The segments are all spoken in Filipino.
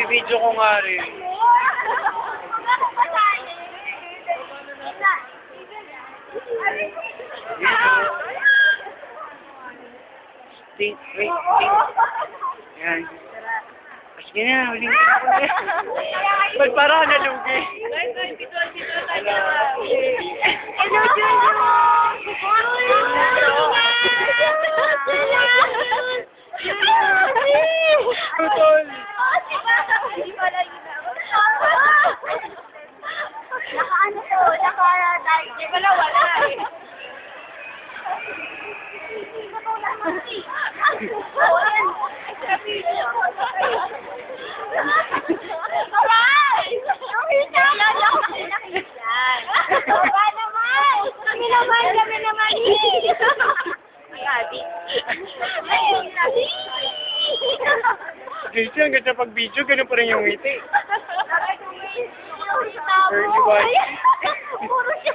Binibidyo ko nga rin. Wait. Yan. Sige na, huling ka na. Ba't parang nalugi? Hello, Putol! Naka-ano to? Naka-dive. Di pala wala eh. Kami naman eh. Ay, adi. Guys, hanggang sa pag-video, ganun pa rin yung ngiti. Early one. Puro siya.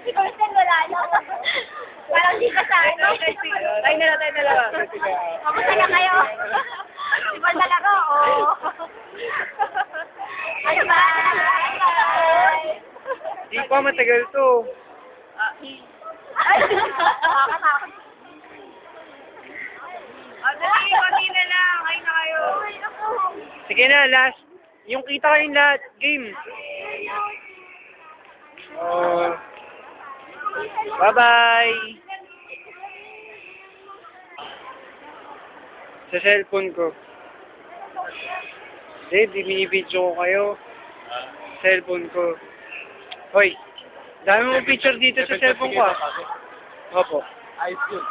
Si Corten wala na. Parang di ka sa ano. Tayo na lang, tayo na lang. Kamusta na kayo? Iba talaga, oo. Ano ba? Di pa, matagal to. Ay, nakakatakot. Dali, konti na lang. Ay na kayo. Sige na, last. Yung kita kayong lahat. Game. Bye-bye. Sa cellphone ko. Hindi, binibidyo ko kayo. Cellphone ko. Hoy, dami mo picture dito sa cellphone ko ah. Opo. Ayos yun.